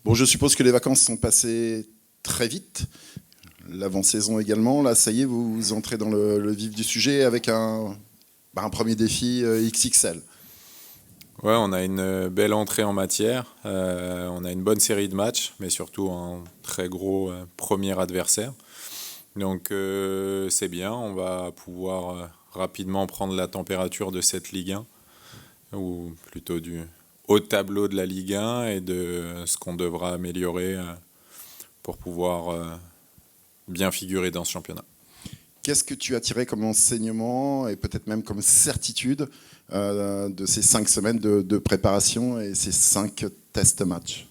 Bon, je suppose que les vacances sont passées très vite. L'avant-saison également. Là, ça y est, vous entrez dans le vif du sujet avec un premier défi XXL. Ouais, on a une belle entrée en matière. On a une bonne série de matchs, mais surtout un très gros premier adversaire. Donc c'est bien, on va pouvoir rapidement prendre la température de cette Ligue 1, ou plutôt du haut tableau de la Ligue 1 et de ce qu'on devra améliorer pour pouvoir bien figurer dans ce championnat. Qu'est-ce que tu as tiré comme enseignement et peut-être même comme certitude de ces 5 semaines de préparation et ces 5 test matchs?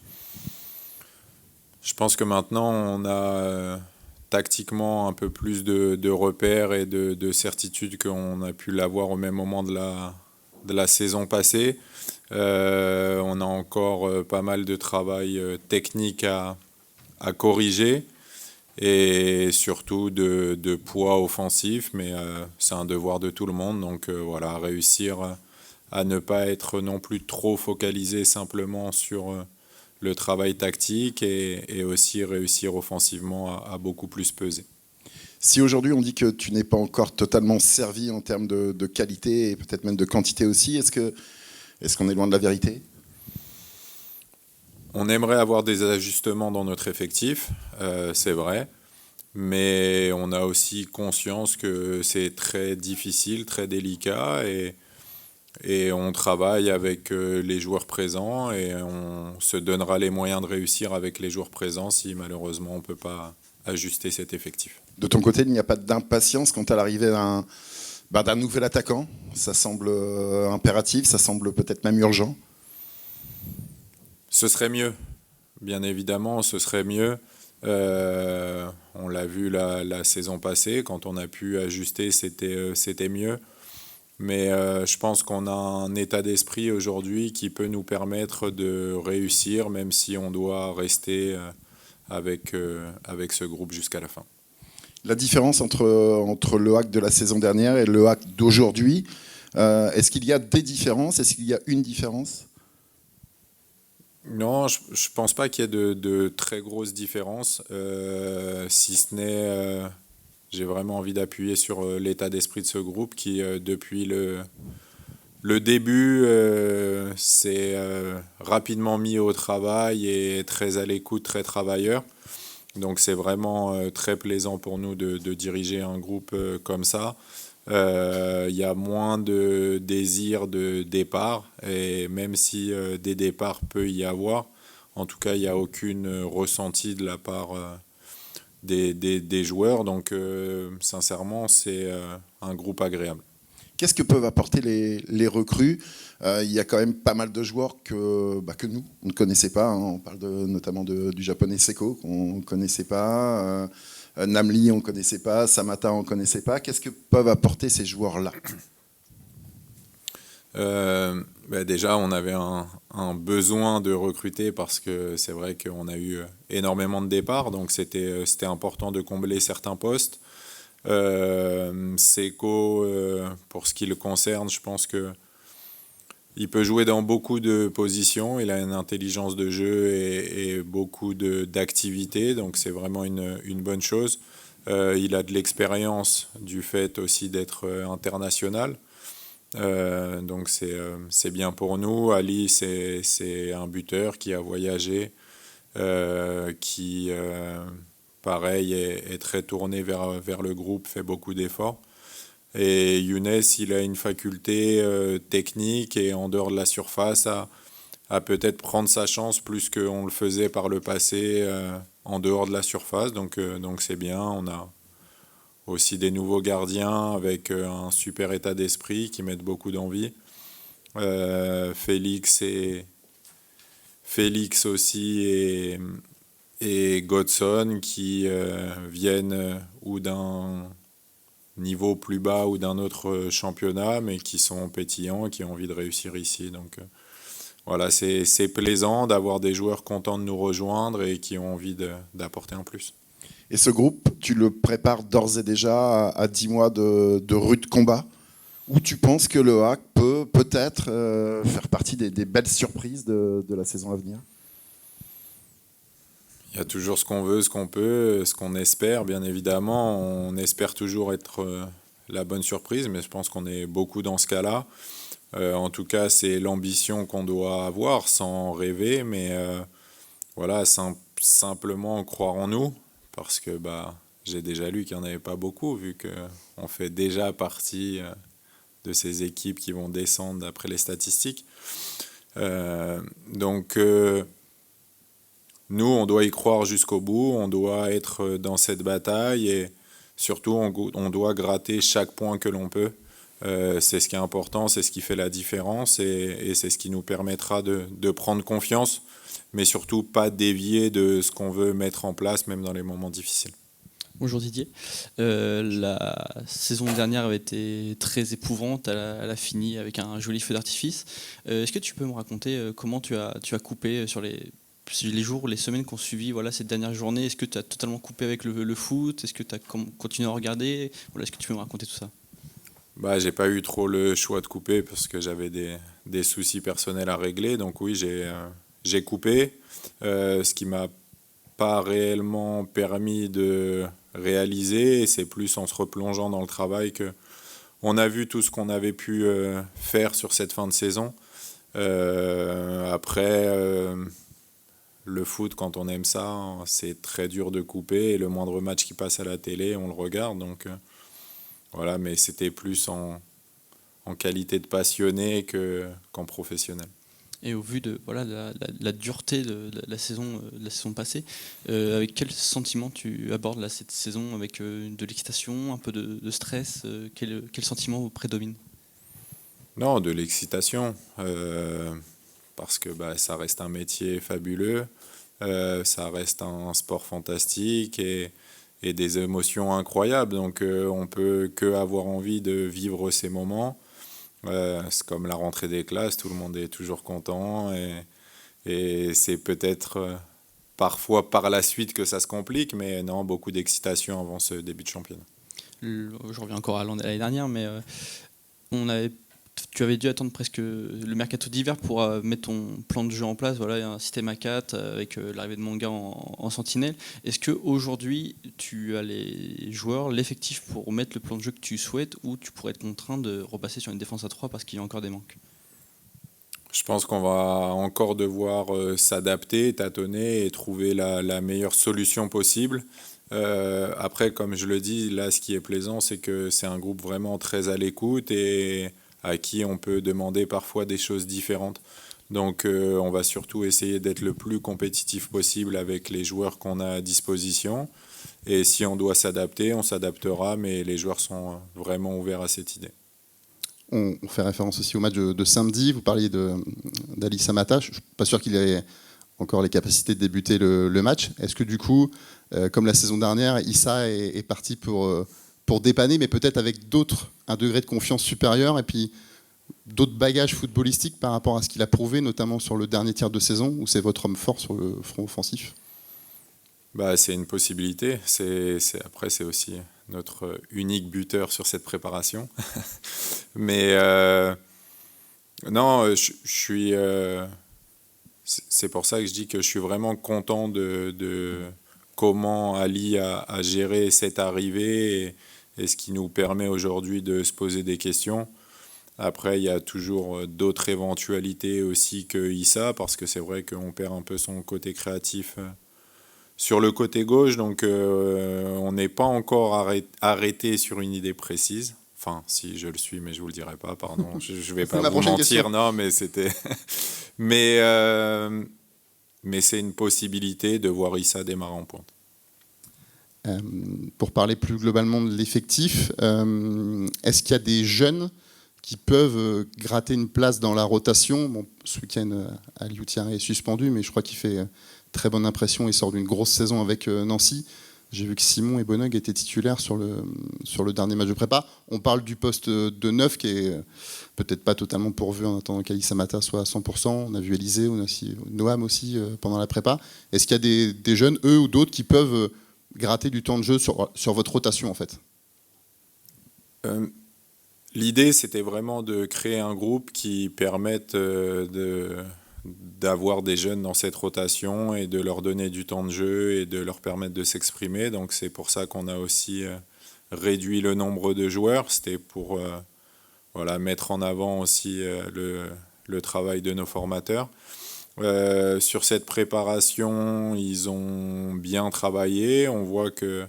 Je pense que maintenant on a tactiquement un peu plus de repères et de certitudes qu'on a pu l'avoir au même moment de la saison passée. On a encore pas mal de travail technique à corriger et surtout de poids offensif, mais c'est un devoir de tout le monde. Donc voilà, réussir à ne pas être non plus trop focalisé simplement sur le travail tactique et aussi réussir offensivement à beaucoup plus peser. Si aujourd'hui on dit que tu n'es pas encore totalement servi en termes de qualité et peut-être même de quantité aussi, est-ce qu'on est loin de la vérité? On aimerait avoir des ajustements dans notre effectif, c'est vrai, mais on a aussi conscience que c'est très difficile, très délicat et on travaille avec les joueurs présents et on se donnera les moyens de réussir avec les joueurs présents si malheureusement on ne peut pas ajuster cet effectif. De ton côté, il n'y a pas d'impatience quant à l'arrivée d'un nouvel attaquant? Ça semble impératif, ça semble peut-être même urgent. Ce serait mieux, bien évidemment, ce serait mieux. On l'a vu la saison passée, quand on a pu ajuster, c'était mieux. Mais je pense qu'on a un état d'esprit aujourd'hui qui peut nous permettre de réussir, même si on doit rester avec ce groupe jusqu'à la fin. La différence entre le hack de la saison dernière et le hack d'aujourd'hui, est-ce qu'il y a des différences? Est-ce qu'il y a une différence? Non, je ne pense pas qu'il y ait de très grosses différences, si ce n'est, j'ai vraiment envie d'appuyer sur l'état d'esprit de ce groupe qui, depuis le début, s'est rapidement mis au travail et est très à l'écoute, très travailleur. Donc c'est vraiment très plaisant pour nous de diriger un groupe comme ça. Il y a moins de désir de départ et même si des départs peut y avoir, en tout cas il n'y a aucune ressentie de la part des joueurs. Donc sincèrement c'est un groupe agréable. Qu'est-ce que peuvent apporter les recrues? Il y a quand même pas mal de joueurs que nous, on ne connaissait pas. Hein. On parle notamment du japonais Seko, qu'on ne connaissait pas. Namli, on ne connaissait pas. Samata, on ne connaissait pas. Qu'est-ce que peuvent apporter ces joueurs-là? Déjà, on avait un besoin de recruter parce que c'est vrai qu'on a eu énormément de départs. Donc, c'était important de combler certains postes. Seko, pour ce qui le concerne, je pense que il peut jouer dans beaucoup de positions. Il a une intelligence de jeu et beaucoup d'activité, donc c'est vraiment une bonne chose. Il a de l'expérience du fait aussi d'être international, donc c'est bien pour nous. Ali, c'est un buteur qui a voyagé, qui pareil est très tourné vers le groupe, fait beaucoup d'efforts. Et Younes, il a une faculté technique et en dehors de la surface à peut-être prendre sa chance plus qu'on le faisait par le passé en dehors de la surface. Donc c'est bien. On a aussi des nouveaux gardiens avec un super état d'esprit qui mettent beaucoup d'envie. Félix aussi et Godson qui viennent ou d'un niveau plus bas ou d'un autre championnat, mais qui sont pétillants, qui ont envie de réussir ici. Donc voilà, c'est plaisant d'avoir des joueurs contents de nous rejoindre et qui ont envie d'apporter un plus. Et ce groupe, tu le prépares d'ores et déjà à 10 mois de rude combat, où tu penses que le hack peut peut-être faire partie des belles surprises de la saison à venir? Il y a toujours ce qu'on veut, ce qu'on peut, ce qu'on espère, bien évidemment. On espère toujours être la bonne surprise, mais je pense qu'on est beaucoup dans ce cas-là. En tout cas, c'est l'ambition qu'on doit avoir, sans rêver, mais voilà, simplement croire en nous, parce que j'ai déjà lu qu'il n'y en avait pas beaucoup, vu qu'on fait déjà partie de ces équipes qui vont descendre d'après les statistiques. Donc, nous, on doit y croire jusqu'au bout, on doit être dans cette bataille et surtout, on doit gratter chaque point que l'on peut. C'est ce qui est important, c'est ce qui fait la différence et c'est ce qui nous permettra de prendre confiance, mais surtout pas dévier de ce qu'on veut mettre en place, même dans les moments difficiles. Bonjour Didier. La saison dernière avait été très éprouvante. Elle a fini avec un joli feu d'artifice. Est-ce que tu peux me raconter comment tu as coupé sur les jours, les semaines qu'on suivi cette dernière journée? Est-ce que tu as totalement coupé avec le foot? Est-ce que tu as continué à regarder? Est-ce que tu peux me raconter tout ça? J'ai pas eu trop le choix de couper parce que j'avais des soucis personnels à régler. Donc oui, j'ai coupé. Ce qui m'a pas réellement permis de réaliser. Et c'est plus en se replongeant dans le travail que on a vu tout ce qu'on avait pu faire sur cette fin de saison. Après, le foot, quand on aime ça, c'est très dur de couper. Et le moindre match qui passe à la télé, on le regarde. Donc voilà, mais c'était plus en qualité de passionné qu'en professionnel. Et au vu de la dureté de la saison passée, avec quel sentiment tu abordes cette saison? Avec de l'excitation, un peu de stress? Quel sentiment vous prédomine? Non, de l'excitation, parce que ça reste un métier fabuleux, ça reste un sport fantastique et des émotions incroyables. Donc on peut que avoir envie de vivre ces moments. C'est comme la rentrée des classes, tout le monde est toujours content et c'est peut-être parfois par la suite que ça se complique, mais non, beaucoup d'excitation avant ce début de championnat. Je reviens encore à l'année dernière, mais tu avais dû attendre presque le mercato d'hiver pour mettre ton plan de jeu en place. Il y a un système à 4 avec l'arrivée de Manga en sentinelle. Est-ce qu'aujourd'hui, tu as les joueurs, l'effectif pour mettre le plan de jeu que tu souhaites, ou tu pourrais être contraint de repasser sur une défense à 3 parce qu'il y a encore des manques? Je pense qu'on va encore devoir s'adapter, tâtonner et trouver la meilleure solution possible. Après, comme je le dis, là, ce qui est plaisant, c'est que c'est un groupe vraiment très à l'écoute et à qui on peut demander parfois des choses différentes. Donc on va surtout essayer d'être le plus compétitif possible avec les joueurs qu'on a à disposition. Et si on doit s'adapter, on s'adaptera, mais les joueurs sont vraiment ouverts à cette idée. On fait référence aussi au match de samedi. Vous parliez d'Ali Samata. Je ne suis pas sûr qu'il ait encore les capacités de débuter le match. Est-ce que du coup, comme la saison dernière, Issa est parti pour dépanner, mais peut-être avec un degré de confiance supérieur et puis d'autres bagages footballistiques par rapport à ce qu'il a prouvé, notamment sur le dernier tiers de saison, où c'est votre homme fort sur le front offensif? C'est une possibilité. Après, c'est aussi notre unique buteur sur cette préparation. Mais non, je suis. C'est pour ça que je dis que je suis vraiment content de comment Ali a géré cette arrivée et ce qui nous permet aujourd'hui de se poser des questions. Après, il y a toujours d'autres éventualités aussi que Issa, parce que c'est vrai qu'on perd un peu son côté créatif sur le côté gauche, donc on n'est pas encore arrêté sur une idée précise. Enfin, si je le suis, mais je vous le dirai pas, pardon. Je vais pas vous mentir, question. Non, mais c'était... mais c'est une possibilité de voir Issa démarrer en pointe. Pour parler plus globalement de l'effectif, est-ce qu'il y a des jeunes qui peuvent gratter une place dans la rotation? Bon, ce week-end, Aliou Thiaré est suspendu, mais je crois qu'il fait très bonne impression. Il sort d'une grosse saison avec Nancy. J'ai vu que Simon et Bonnog étaient titulaires sur le dernier match de prépa. On parle du poste de 9 qui est peut-être pas totalement pourvu en attendant qu'Ali Samata soit à 100%. On a vu Élysée, on a aussi Noam aussi pendant la prépa. Est-ce qu'il y a des jeunes, eux ou d'autres, qui peuvent gratter du temps de jeu sur votre rotation en fait? L'idée, c'était vraiment de créer un groupe qui permette d'avoir des jeunes dans cette rotation et de leur donner du temps de jeu et de leur permettre de s'exprimer. Donc c'est pour ça qu'on a aussi réduit le nombre de joueurs. C'était pour mettre en avant aussi le travail de nos formateurs. Sur cette préparation, ils ont bien travaillé. On voit qu'il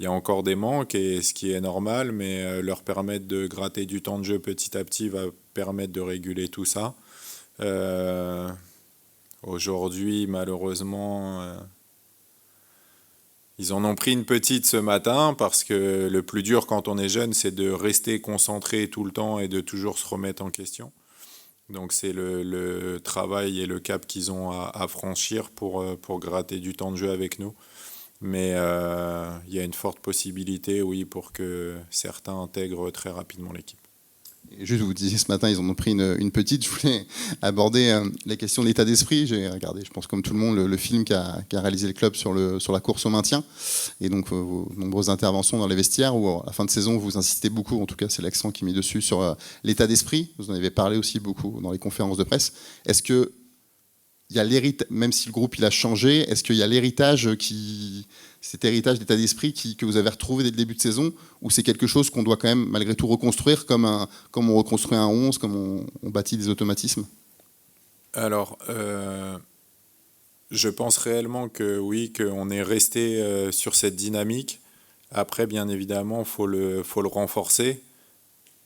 y a encore des manques, et ce qui est normal, mais leur permettre de gratter du temps de jeu petit à petit va permettre de réguler tout ça. Aujourd'hui, malheureusement, ils en ont pris une petite ce matin, parce que le plus dur quand on est jeune, c'est de rester concentré tout le temps et de toujours se remettre en question. Donc c'est le travail et le cap qu'ils ont à franchir pour gratter du temps de jeu avec nous. Mais il y a une forte possibilité, oui, pour que certains intègrent très rapidement l'équipe. Et juste, vous disiez ce matin, ils en ont pris une petite. Je voulais aborder la question de l'état d'esprit. J'ai regardé, je pense comme tout le monde, le film qu'a réalisé le club sur la course au maintien. Et donc vos nombreuses interventions dans les vestiaires, où à la fin de saison, vous insistez beaucoup, en tout cas c'est l'accent qui est mis dessus, sur l'état d'esprit. Vous en avez parlé aussi beaucoup dans les conférences de presse. Est-ce que il y a l'héritage, même si le groupe il a changé, est-ce qu'il y a cet héritage d'état d'esprit que vous avez retrouvé dès le début de saison, ou c'est quelque chose qu'on doit quand même malgré tout reconstruire, comme on reconstruit un 11, comme on bâtit des automatismes? Alors, je pense réellement que oui, qu'on est resté sur cette dynamique. Après, bien évidemment, faut le renforcer.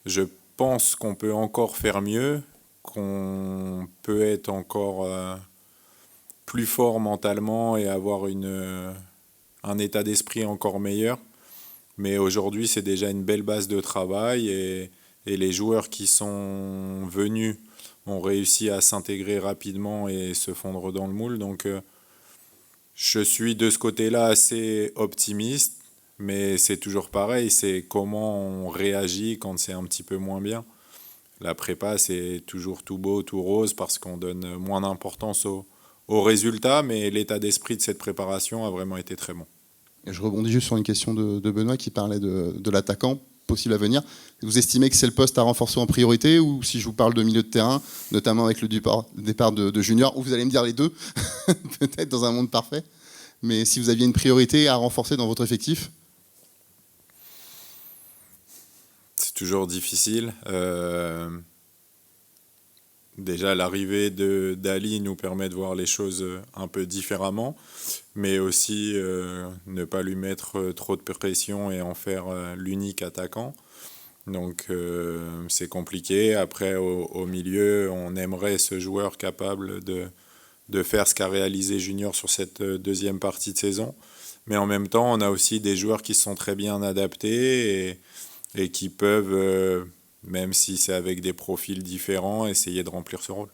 Je pense qu'on peut encore faire mieux, qu'on peut être encore plus fort mentalement et avoir un état d'esprit encore meilleur. Mais aujourd'hui, c'est déjà une belle base de travail, et les joueurs qui sont venus ont réussi à s'intégrer rapidement et se fondre dans le moule. Donc je suis de ce côté-là assez optimiste, mais c'est toujours pareil, c'est comment on réagit quand c'est un petit peu moins bien. La prépa, c'est toujours tout beau, tout rose, parce qu'on donne moins d'importance aux résultats, mais l'état d'esprit de cette préparation a vraiment été très bon. Et je rebondis juste sur une question de Benoît qui parlait de l'attaquant possible à venir. Vous estimez que c'est le poste à renforcer en priorité, ou si je vous parle de milieu de terrain, notamment avec le départ de Junior, ou vous allez me dire les deux, peut-être dans un monde parfait, mais si vous aviez une priorité à renforcer dans votre effectif? C'est toujours difficile. Déjà, l'arrivée d'Ali nous permet de voir les choses un peu différemment, mais aussi ne pas lui mettre trop de pression et en faire l'unique attaquant. Donc c'est compliqué. Après, au milieu, on aimerait ce joueur capable de faire ce qu'a réalisé Junior sur cette deuxième partie de saison. Mais en même temps, on a aussi des joueurs qui sont très bien adaptés et qui peuvent, même si c'est avec des profils différents, essayer de remplir ce rôle.